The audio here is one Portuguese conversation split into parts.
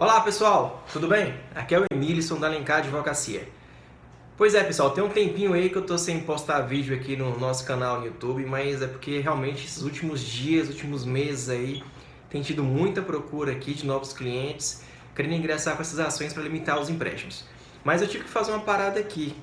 Olá pessoal, tudo bem? Aqui é o Emílson da Alencar Advocacia. Pois é pessoal, tem um tempinho aí que eu tô sem postar vídeo aqui no nosso canal no YouTube, mas é porque realmente esses últimos dias, últimos meses aí, tem tido muita procura aqui de novos clientes querendo ingressar com essas ações para limitar os empréstimos. Mas eu tive que fazer uma parada aqui,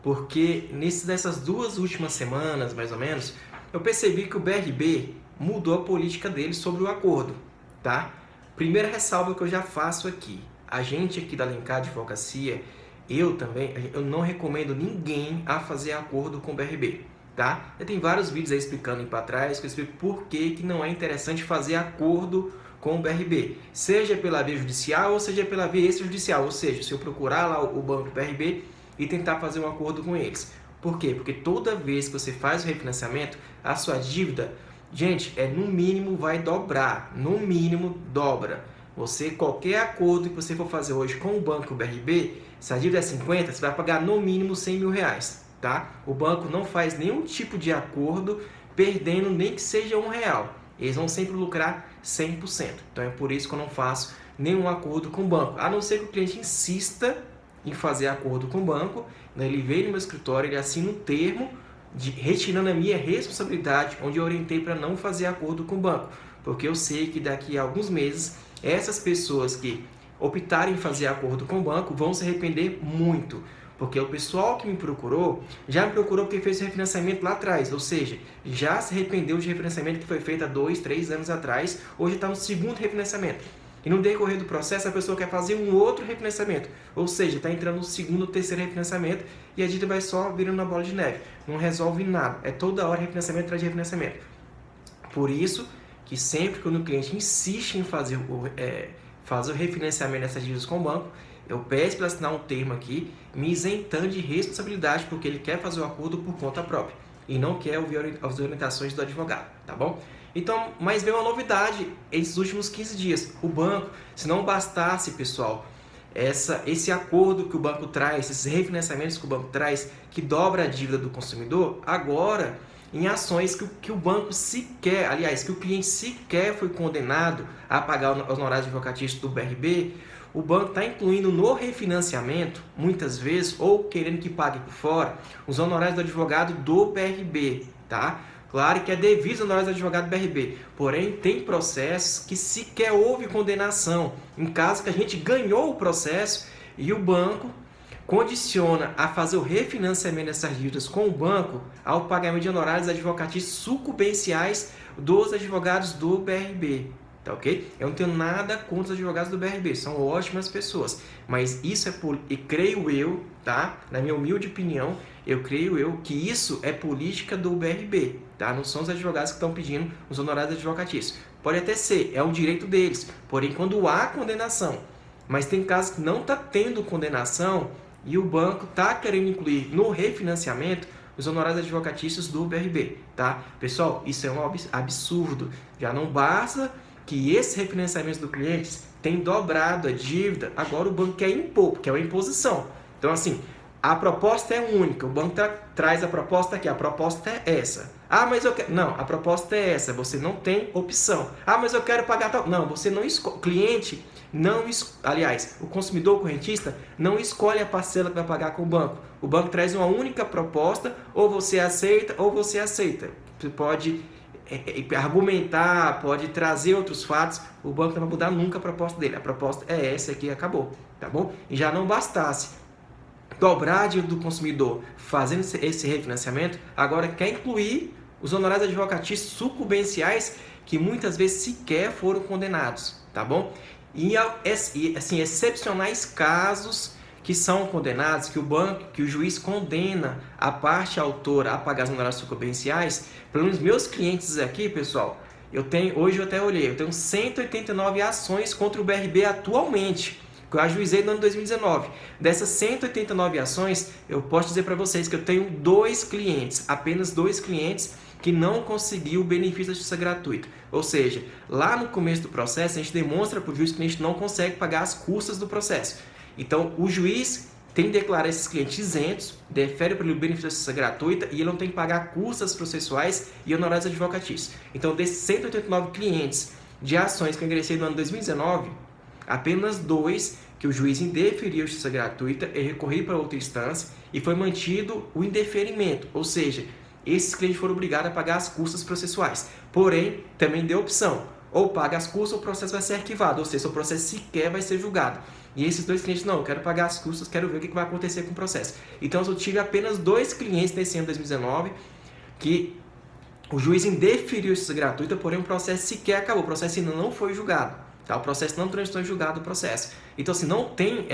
porque nessas duas últimas semanas, mais ou menos, eu percebi que o BRB mudou a política dele sobre o acordo, tá? Primeira ressalva que eu já faço aqui, a gente aqui da Alencar Advocacia, eu também, eu não recomendo ninguém a fazer acordo com o BRB, tá? Eu tenho vários vídeos aí explicando aí para trás, que eu explico por que não é interessante fazer acordo com o BRB, seja pela via judicial ou seja pela via extrajudicial, ou seja, se eu procurar lá o banco do BRB e tentar fazer um acordo com eles. Por quê? Porque toda vez que você faz o refinanciamento, a sua dívida, gente, no mínimo vai dobrar, no mínimo dobra. Qualquer acordo que você for fazer hoje com o banco BRB, se a dívida é 50, você vai pagar no mínimo 100 mil reais, tá? O banco não faz nenhum tipo de acordo perdendo nem que seja R$1. Eles vão sempre lucrar 100%. Então é por isso que eu não faço nenhum acordo com o banco, a não ser que o cliente insista em fazer acordo com o banco, né? Ele veio no meu escritório, ele assina um termo retirando a minha responsabilidade, onde eu orientei para não fazer acordo com o banco, porque eu sei que daqui a alguns meses, essas pessoas que optarem em fazer acordo com o banco vão se arrepender muito, porque o pessoal que me procurou, já me procurou porque fez o refinanciamento lá atrás, ou seja, já se arrependeu de refinanciamento que foi feito há 2, 3 anos atrás, hoje está no segundo refinanciamento. E no decorrer do processo, a pessoa quer fazer um outro refinanciamento. Ou seja, está entrando no segundo ou terceiro refinanciamento e a dívida vai só virando uma bola de neve. Não resolve nada. É toda hora refinanciamento atrás de refinanciamento. Por isso que sempre que o cliente insiste em fazer o refinanciamento dessas dívidas com o banco, eu peço para assinar um termo aqui, me isentando de responsabilidade, porque ele quer fazer o acordo por conta própria e não quer ouvir as orientações do advogado, tá bom? Então, mas veio uma novidade esses últimos 15 dias. O banco, se não bastasse, pessoal, esse acordo que o banco traz, esses refinanciamentos que o banco traz, que dobra a dívida do consumidor, agora, em ações que o banco sequer, aliás, que o cliente sequer foi condenado a pagar os honorários advocatícios do BRB, o banco está incluindo no refinanciamento, muitas vezes, ou querendo que pague por fora, os honorários do advogado do BRB, tá? Claro que é devido aos honorários do advogado do BRB, porém tem processos que sequer houve condenação, em caso que a gente ganhou o processo e o banco condiciona a fazer o refinanciamento dessas dívidas com o banco ao pagamento de honorários advocatícios sucumbenciais dos advogados do BRB. Tá ok? Eu não tenho nada contra os advogados do BRB, são ótimas pessoas, mas isso e creio eu, tá? Na minha humilde opinião, creio eu que isso é política do BRB, tá? Não são os advogados que estão pedindo os honorários advocatícios. Pode até ser, é um direito deles, porém quando há condenação, mas tem casos que não está tendo condenação e o banco está querendo incluir no refinanciamento os honorários advocatícios do BRB, tá? Pessoal, isso é um absurdo, já não basta que esses refinanciamentos do cliente têm dobrado a dívida, agora o banco quer impor, porque é uma imposição. Então, assim, a proposta é única, o banco traz a proposta aqui, a proposta é essa. Ah, mas eu quero... Não, a proposta é essa, você não tem opção. Ah, mas eu quero pagar tal... Não, você não escolhe. Cliente não... Aliás, o consumidor correntista não escolhe a parcela que vai pagar com o banco. O banco traz uma única proposta, ou você aceita, ou você aceita. Você pode argumentar, pode trazer outros fatos, o banco não vai mudar nunca a proposta dele. A proposta é essa aqui, acabou, tá bom? E já não bastasse dobrar a dívida do consumidor fazendo esse refinanciamento, agora quer incluir os honorários advocatícios sucumbenciais que muitas vezes sequer foram condenados, tá bom? E assim, excepcionais casos que são condenados, que o juiz condena a parte autora a pagar os honorários sucumbenciais, pelo menos meus clientes aqui, pessoal, hoje eu até olhei, eu tenho 189 ações contra o BRB atualmente, que eu ajuizei no ano 2019. Dessas 189 ações, eu posso dizer para vocês que eu tenho apenas dois clientes, que não conseguiu o benefício da justiça gratuita. Ou seja, lá no começo do processo, a gente demonstra para o juiz que a gente não consegue pagar as custas do processo. Então, o juiz tem que declarar esses clientes isentos, defere pelo benefício da justiça gratuita e ele não tem que pagar custas processuais e honorários advocatícios. Então, desses 189 clientes de ações que eu ingressei no ano 2019, Apenas 2 que o juiz indeferiu a justiça gratuita e recorri para outra instância e foi mantido o indeferimento, ou seja, esses clientes foram obrigados a pagar as custas processuais. Porém, também deu opção, ou paga as custas ou o processo vai ser arquivado, ou seja, o processo sequer vai ser julgado. E esses 2 clientes, não, eu quero pagar as custas, quero ver o que vai acontecer com o processo. Então, eu tive apenas 2 clientes nesse ano de 2019 que o juiz indeferiu a justiça gratuita, porém o processo sequer acabou, o processo ainda não foi julgado. Tá? O processo não transitou em julgado o processo. Então, assim, não tem...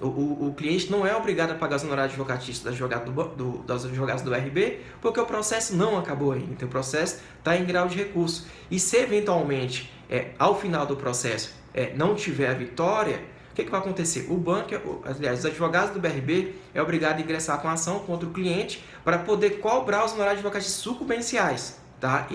O cliente não é obrigado a pagar os honorários advocatícios dos advogados do BRB, porque o processo não acabou ainda. Então, o processo está em grau de recurso. E se, eventualmente, ao final do processo, não tiver a vitória, o que vai acontecer? O banco, aliás, os advogados do BRB é obrigado a ingressar com a ação contra o cliente para poder cobrar os honorários advocatícios sucumbenciais. Tá?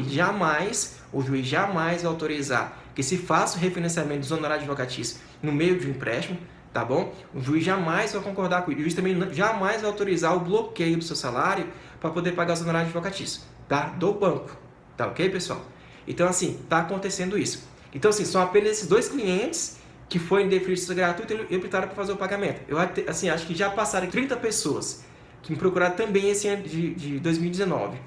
O juiz jamais vai autorizar que se faça o refinanciamento dos honorários advocatícios no meio de um empréstimo, tá bom? O juiz jamais vai concordar com isso. O juiz também jamais vai autorizar o bloqueio do seu salário para poder pagar os honorários advocatícios, tá? Do banco, tá ok, pessoal? Então, assim, tá acontecendo isso. Então, assim, são apenas esses 2 clientes que foi indeferido justiça gratuita e optaram por fazer o pagamento. Eu, assim, acho que já passaram 30 pessoas que me procuraram também esse ano de 2019.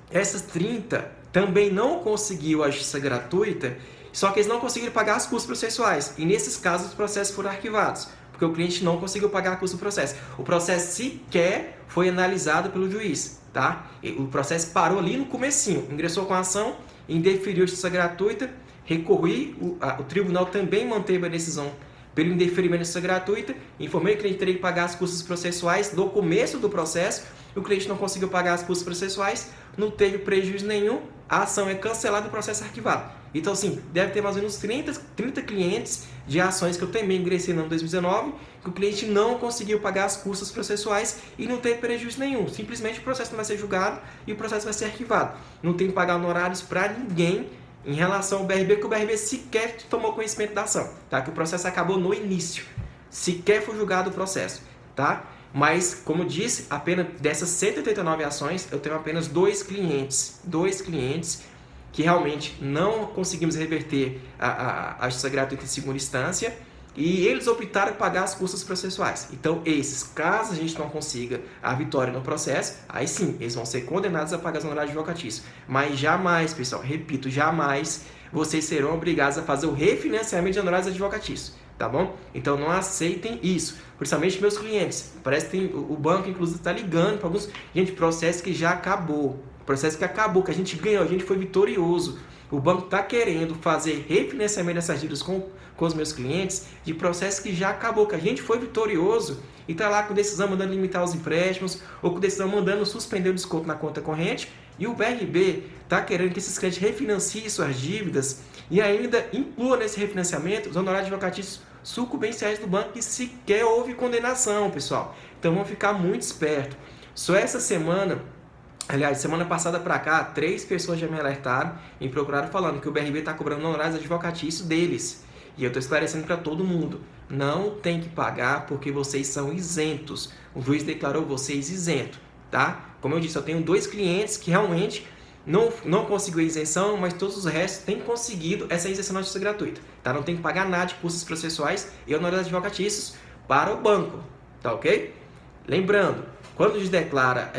Essas 30 também não conseguiu a justiça gratuita, só que eles não conseguiram pagar as custas processuais. E nesses casos, os processos foram arquivados, porque o cliente não conseguiu pagar a custa do processo. O processo sequer foi analisado pelo juiz, tá? O processo parou ali no comecinho, ingressou com a ação, indeferiu a justiça gratuita, recorri, o tribunal também manteve a decisão pelo indeferimento da justiça gratuita, informei que o cliente teria que pagar as custas processuais no começo do processo, o cliente não conseguiu pagar as custas processuais, não teve prejuízo nenhum, a ação é cancelada e o processo é arquivado. Então, assim, deve ter mais ou menos 30 clientes de ações que eu também ingressei no ano 2019, que o cliente não conseguiu pagar as custas processuais e não teve prejuízo nenhum. Simplesmente o processo não vai ser julgado e o processo vai ser arquivado. Não tem que pagar honorários para ninguém em relação ao BRB, que o BRB sequer tomou conhecimento da ação, tá? Que o processo acabou no início. Sequer foi julgado o processo, tá? Mas, como eu disse, apenas dessas 189 ações, eu tenho apenas 2 clientes que realmente não conseguimos reverter a justiça gratuita em segunda instância e eles optaram por pagar as custas processuais. Então, caso a gente não consiga a vitória no processo, aí sim, eles vão ser condenados a pagar os honorários advocatícios. Mas jamais, pessoal, repito, jamais vocês serão obrigados a fazer o refinanciamento de honorários advocatícios, tá bom? Então, não aceitem isso, principalmente meus clientes. Parece que o banco, inclusive, está ligando para alguns... Gente, processo que já acabou. Processo que acabou, que a gente ganhou, a gente foi vitorioso. O banco está querendo fazer refinanciamento dessas dívidas com os meus clientes de processo que já acabou, que a gente foi vitorioso e está lá com decisão mandando limitar os empréstimos ou com decisão mandando suspender o desconto na conta corrente e o BRB está querendo que esses clientes refinanciem suas dívidas e ainda inclua nesse refinanciamento os honorários advocatícios sucumbenciais do banco que sequer houve condenação, pessoal. Então vamos ficar muito esperto. Só essa semana... Aliás, semana passada para cá, 3 pessoas já me alertaram e procuraram falando que o BRB está cobrando honorários advocatícios deles. E eu estou esclarecendo para todo mundo. Não tem que pagar porque vocês são isentos. O juiz declarou vocês isentos, tá? Como eu disse, eu tenho 2 clientes que realmente não conseguiu a isenção, mas todos os restos têm conseguido essa isenção na justiça gratuita. Tá? Não tem que pagar nada de custos processuais e honorários advocatícios para o banco, tá ok? Lembrando, quando o juiz declara...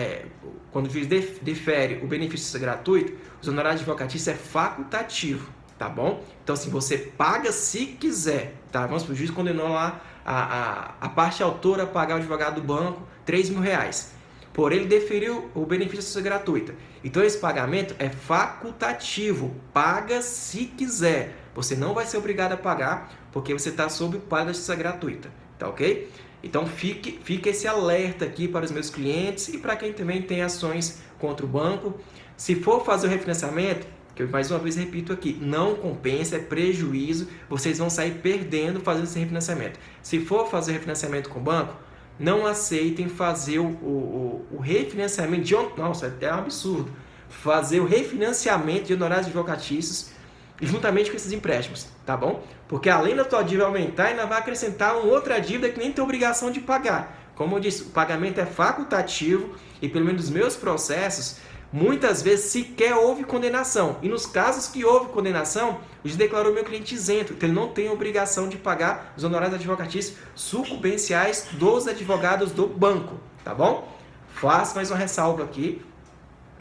Quando o juiz defere o benefício gratuito, os honorários advocatícios é facultativo, tá bom? Então, assim, você paga se quiser, tá? Vamos supor, o juiz condenou lá a parte autora a pagar o advogado do banco R$3.000. Porém, ele deferiu o benefício gratuito. Então, esse pagamento é facultativo, paga se quiser. Você não vai ser obrigado a pagar, porque você está sob o pai da justiça gratuita, tá ok? Então, fica esse alerta aqui para os meus clientes e para quem também tem ações contra o banco. Se for fazer o refinanciamento, que eu mais uma vez repito aqui, não compensa, é prejuízo, vocês vão sair perdendo fazendo esse refinanciamento. Se for fazer refinanciamento com o banco, não aceitem fazer o refinanciamento de... Nossa, é um absurdo. Fazer o refinanciamento de honorários advocatícios juntamente com esses empréstimos, tá bom? Porque além da tua dívida aumentar, ainda vai acrescentar uma outra dívida que nem tem obrigação de pagar. Como eu disse, o pagamento é facultativo e pelo menos nos meus processos, muitas vezes sequer houve condenação. E nos casos que houve condenação, o juiz declarou meu cliente isento. Então ele não tem obrigação de pagar os honorários advocatícios sucumbenciais dos advogados do banco, tá bom? Faço mais uma ressalva aqui.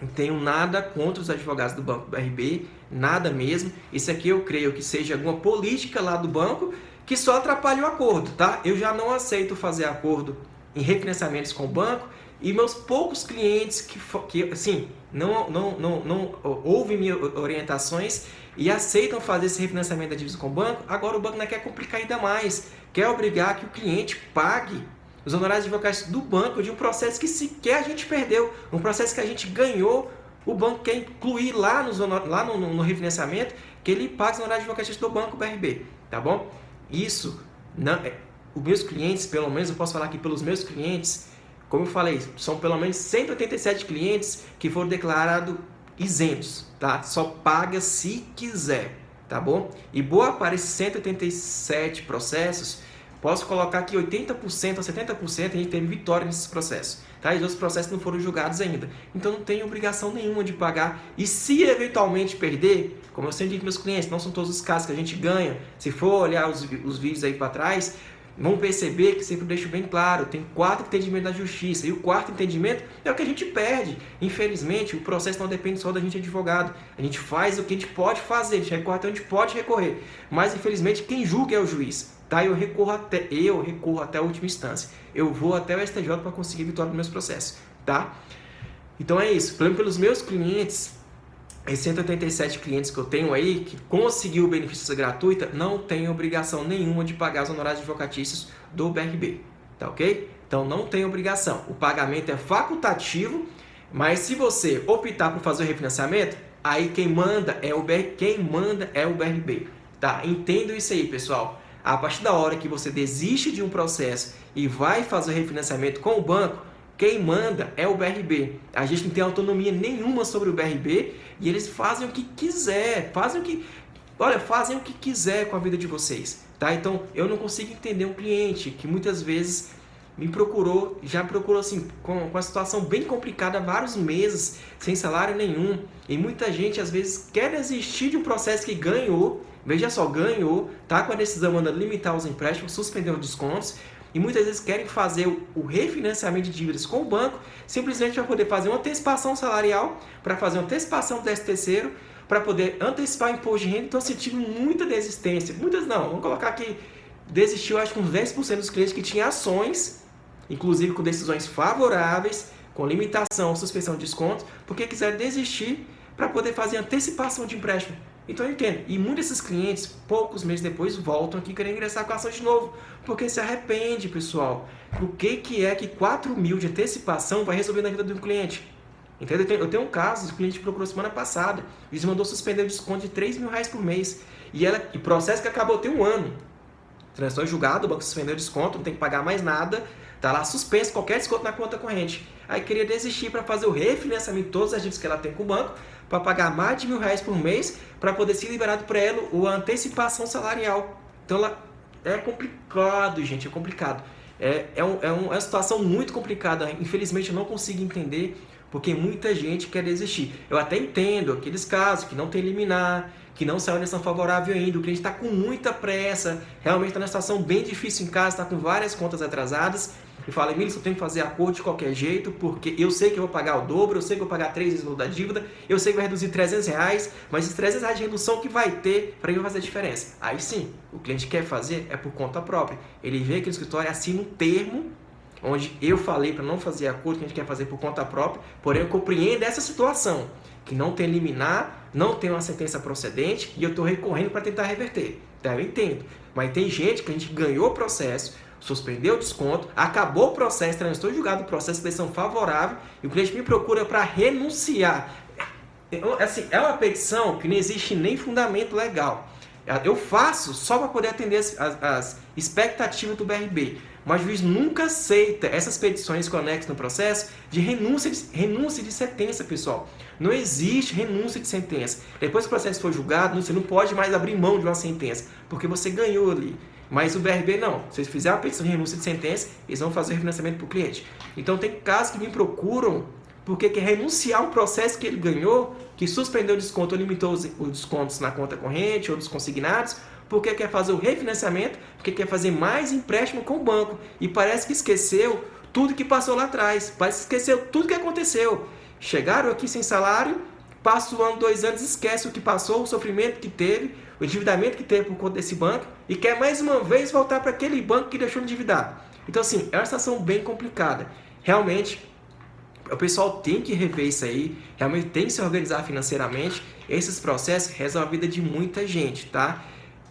Não tenho nada contra os advogados do Banco BRB, nada mesmo. Isso aqui eu creio que seja alguma política lá do banco que só atrapalha o acordo, tá? Eu já não aceito fazer acordo em refinanciamentos com o banco e meus poucos clientes que assim, não ouvem minhas orientações e aceitam fazer esse refinanciamento da dívida com o banco, agora o banco não quer complicar ainda mais, quer obrigar que o cliente pague os honorários advocatícios do banco de um processo que sequer a gente perdeu, um processo que a gente ganhou, o banco quer incluir lá no refinanciamento que ele pague os honorários advocatícios do banco BRB, tá bom? Isso, não, os meus clientes, pelo menos eu posso falar aqui pelos meus clientes, como eu falei, são pelo menos 187 clientes que foram declarados isentos, tá? Só paga se quiser, tá bom? E boa parte desses 187 processos, posso colocar que 80% a 70% a gente teve vitória nesses processos, tá? E os outros processos não foram julgados ainda. Então não tem obrigação nenhuma de pagar. E se eventualmente perder, como eu sempre digo para meus clientes, não são todos os casos que a gente ganha. Se for olhar os vídeos aí para trás, vão perceber que sempre deixo bem claro, tem 4 entendimentos da justiça. E o 4º entendimento é o que a gente perde. Infelizmente, o processo não depende só da gente advogado. A gente faz o que a gente pode fazer, a gente recorre até onde pode recorrer. Mas infelizmente quem julga é o juiz. Tá? Eu recorro até a última instância. Eu vou até o STJ para conseguir vitória nos meus processos, tá? Então é isso. Pelos meus clientes, esses 187 clientes que eu tenho aí, que conseguiu o benefício gratuita, não tem obrigação nenhuma de pagar os honorários advocatícios do BRB, tá ok? Então não tem obrigação. O pagamento é facultativo, mas se você optar por fazer o refinanciamento, aí quem manda é o BRB, tá? Entendo isso aí, pessoal. A partir da hora que você desiste de um processo e vai fazer o refinanciamento com o banco, quem manda é o BRB. A gente não tem autonomia nenhuma sobre o BRB e eles fazem o que quiser, fazem o que quiser com a vida de vocês, tá? Então, eu não consigo entender um cliente que muitas vezes já procurou assim, com a situação bem complicada há vários meses, sem salário nenhum. E muita gente, às vezes, quer desistir de um processo que ganhou. Veja só, ganhou, tá com a decisão mandando limitar os empréstimos, suspender os descontos, e muitas vezes querem fazer o refinanciamento de dívidas com o banco, simplesmente para poder fazer uma antecipação salarial, para fazer uma antecipação do 13º, para poder antecipar o imposto de renda. Então, sentindo muita desistência. Muitas não, vamos colocar que desistiu, acho que uns 10% dos clientes que tinham ações, inclusive com decisões favoráveis, com limitação, suspensão de descontos, porque quiseram desistir para poder fazer antecipação de empréstimo. Então eu entendo. E muitos desses clientes, poucos meses depois, voltam aqui querendo ingressar com a ação de novo. Porque se arrepende, pessoal. O que é que 4 mil de antecipação vai resolver na vida de um cliente? Entendeu? Eu tenho um caso, o cliente procurou semana passada. Eles mandou suspender o desconto de 3 mil reais por mês. E processo que acabou tem um ano. Transação julgada, o banco suspendeu o desconto, não tem que pagar mais nada. Tá lá suspenso qualquer desconto na conta corrente. Aí queria desistir para fazer o refinanciamento de todas as dívidas que ela tem com o banco, para pagar mais de R$1.000 por mês, para poder ser liberado para ela a antecipação salarial. Então é complicado, gente, é complicado. É uma situação muito complicada. Infelizmente eu não consigo entender, porque muita gente quer desistir. Eu até entendo aqueles casos que não tem liminar, que não saiu decisão favorável ainda, o cliente está com muita pressa, realmente está numa situação bem difícil em casa, está com várias contas atrasadas, e fala, Emílio, eu tenho que fazer acordo de qualquer jeito, porque eu sei que eu vou pagar o dobro, eu sei que eu vou pagar 3 vezes o valor da dívida, eu sei que vai reduzir R$300, mas esses R$300 de redução que vai ter, para ele fazer a diferença. Aí sim, o cliente quer fazer, é por conta própria. Ele vem aqui no escritório, assina um termo, onde eu falei para não fazer acordo, que a gente quer fazer por conta própria, porém eu compreendo essa situação, que não tem liminar, não tem uma sentença procedente, e eu estou recorrendo para tentar reverter. Então eu entendo, mas tem gente que a gente ganhou o processo, suspendeu o desconto, acabou o processo, transitou julgado o processo de decisão favorável, e o cliente me procura para renunciar. Assim, é uma petição que não existe nem fundamento legal. Eu faço só para poder atender as expectativas do BRB, mas o juiz nunca aceita essas petições com anexo no processo de renúncia de sentença, pessoal. Não existe renúncia de sentença. Depois que o processo for julgado, você não pode mais abrir mão de uma sentença, porque você ganhou ali. Mas o BRB não. Se eles fizerem uma petição de renúncia de sentença, eles vão fazer o refinanciamento para o cliente. Então tem casos que me procuram porque quer renunciar a um processo que ele ganhou, que suspendeu o desconto ou limitou os descontos na conta corrente ou dos consignados, porque quer fazer o refinanciamento, porque quer fazer mais empréstimo com o banco. E parece que esqueceu tudo que passou lá atrás, parece que esqueceu tudo que aconteceu. Chegaram aqui sem salário, passa o ano, 2 anos, esquece o que passou, o sofrimento que teve, o endividamento que teve por conta desse banco, e quer mais uma vez voltar para aquele banco que deixou de endividar. Então assim, é uma situação bem complicada. Realmente, o pessoal tem que rever isso aí, realmente tem que se organizar financeiramente. Esses processos resolvem a vida de muita gente, tá?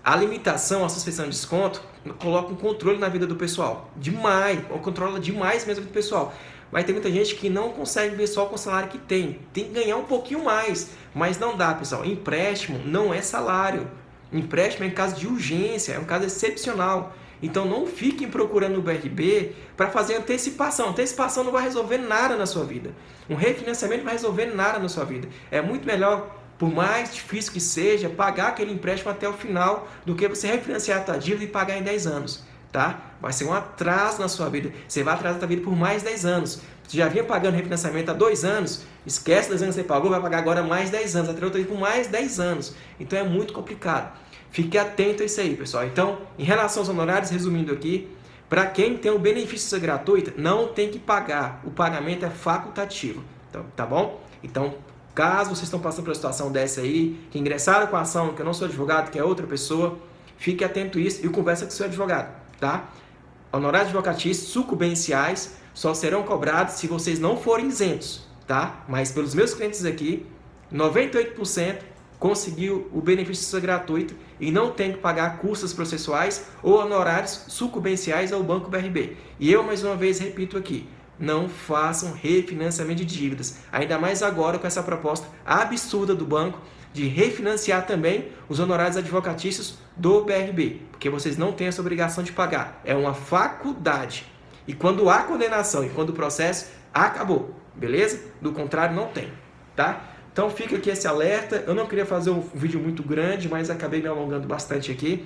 A limitação, a suspensão de desconto, coloca um controle na vida do pessoal. Demais, ou controla demais mesmo a vida do pessoal. Mas tem muita gente que não consegue viver só com o salário que tem. Tem que ganhar um pouquinho mais. Mas não dá, pessoal. Empréstimo não é salário. Empréstimo é em caso de urgência, é um caso excepcional. Então não fiquem procurando o BRB para fazer antecipação. Antecipação não vai resolver nada na sua vida. Um refinanciamento não vai resolver nada na sua vida. É muito melhor, por mais difícil que seja, pagar aquele empréstimo até o final do que você refinanciar a sua dívida e pagar em 10 anos. Tá? Vai ser um atraso na sua vida. Você vai atrasar a sua vida por mais 10 anos. Você já vinha pagando refinanciamento há 2 anos, esquece 2 anos que você pagou, vai pagar agora mais 10 anos, vai ter outra vida por mais 10 anos. Então é muito complicado. Fique atento a isso aí, pessoal. Então, em relação aos honorários, resumindo aqui, para quem tem o benefício gratuito, não tem que pagar. O pagamento é facultativo. Então, tá bom? Então, caso vocês estão passando por uma situação dessa aí, que ingressaram com a ação, que eu não sou advogado, que é outra pessoa, fique atento a isso e conversa com o seu advogado, tá? Honorários advocatícios sucumbenciais só serão cobrados se vocês não forem isentos, tá? Mas pelos meus clientes aqui, 98% conseguiu o benefício gratuito e não tem que pagar custas processuais ou honorários sucumbenciais ao Banco BRB. E eu, mais uma vez, repito aqui, não façam refinanciamento de dívidas, ainda mais agora com essa proposta absurda do banco de refinanciar também os honorários advocatícios do BRB, porque vocês não têm essa obrigação de pagar, é uma faculdade. E quando há condenação e quando o processo, acabou, beleza? Do contrário, não tem, tá? Então fica aqui esse alerta. Eu não queria fazer um vídeo muito grande, mas acabei me alongando bastante aqui.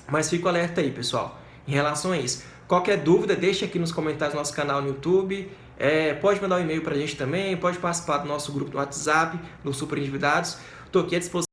Mas fica o alerta aí, pessoal, em relação a isso. Qualquer dúvida, deixa aqui nos comentários do nosso canal no YouTube. Pode mandar um e-mail para a gente também, pode participar do nosso grupo no WhatsApp, do Super Endividados. Estou aqui à disposição.